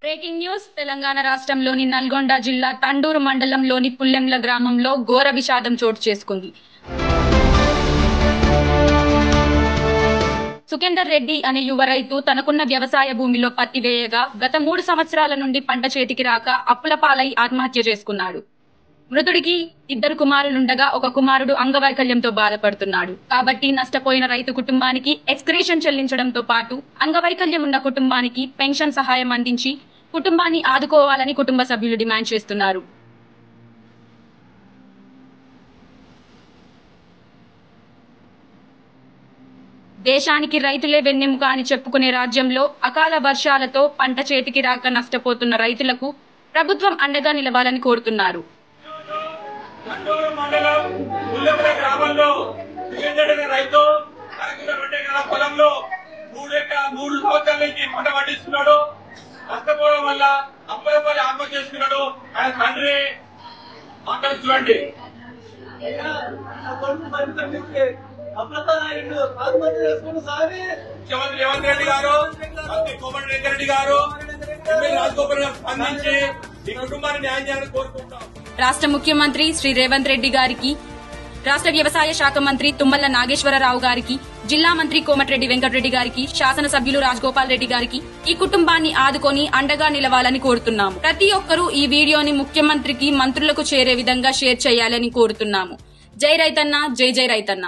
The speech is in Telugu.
బ్రేకింగ్ న్యూస్ తెలంగాణ రాష్ట్రంలోని నల్గొండ జిల్లా తండూరు మండలంలోని పుల్లెంల గ్రామంలో ఘోర విషాదం చోటు చేసుకుంది. సుఖేందర్ రెడ్డి అనే యువ రైతు తనకున్న వ్యవసాయ భూమిలో పత్తి వేయగా గత 3 సంవత్సరాల నుండి పంట చేతికి రాక అప్పుల పాలై ఆత్మహత్య చేసుకున్నాడు. మృతుడికి 2 కుమారులుండగా ఒక కుమారుడు అంగవైకల్యంతో బాధపడుతున్నాడు. కాబట్టి నష్టపోయిన రైతు కుటుంబానికి ఎక్స్గ్రేషన్ చెల్లించడంతో పాటు అంగవైకల్యం ఉన్న కుటుంబానికి పెన్షన్ సహాయం అందించి కుటుంబాన్ని ఆదుకోవాలని కుటుంబ సభ్యులు డిమాండ్ చేస్తున్నారు. దేశానికి రైతులే వెన్నెముక అని చెప్పుకునే రాజ్యంలో అకాల వర్షాలతో పంట చేతికి రాక నష్టపోతున్న రైతులకు ప్రభుత్వం అండగా నిలవాలని కోరుతున్నారు. తండూరు మండలం పుల్లెంల గ్రామంలో సుఖేందర్ అనే రైతు తనకున్న 2 ఎకరాల పొలంలో 3 సంవత్సరాల నుంచి పంట పండిస్తున్నాడు. నష్టపోవడం వల్ల అప్పులపల్లి ఆత్మహత్య చేసుకున్నాడు. ఆయన తండ్రి మాటలు చూడండి. ముఖ్యమంత్రి రేవంత్ రెడ్డి గారు, మంత్రి కోమటిరెడ్డి గారు, ఎమ్మెల్యే రాజగోపాల్ గారు స్పందించి ఈ కుటుంబాన్ని న్యాయం చేయాలని కోరుకుంటాం. రాష్ట్ర ముఖ్యమంత్రి శ్రీ రేవంత్ రెడ్డి గారికి, రాష్ట్ర వ్యవసాయ శాఖ మంత్రి తుమ్మల నాగేశ్వరరావు గారికి, జిల్లా మంత్రి కోమటిరెడ్డి వెంకటరెడ్డి గారికి, శాసనసభ్యులు రాజగోపాల్ రెడ్డి గారికి ఈ కుటుంబాన్ని ఆదుకొని అండగా నిలవాలని కోరుతున్నాము. ప్రతి ఒక్కరూ ఈ వీడియోని ముఖ్యమంత్రికి, మంత్రులకు చేరే విధంగా షేర్ చేయాలని కోరుతున్నాము. జై రైతన్న, జై జై రైతన్న.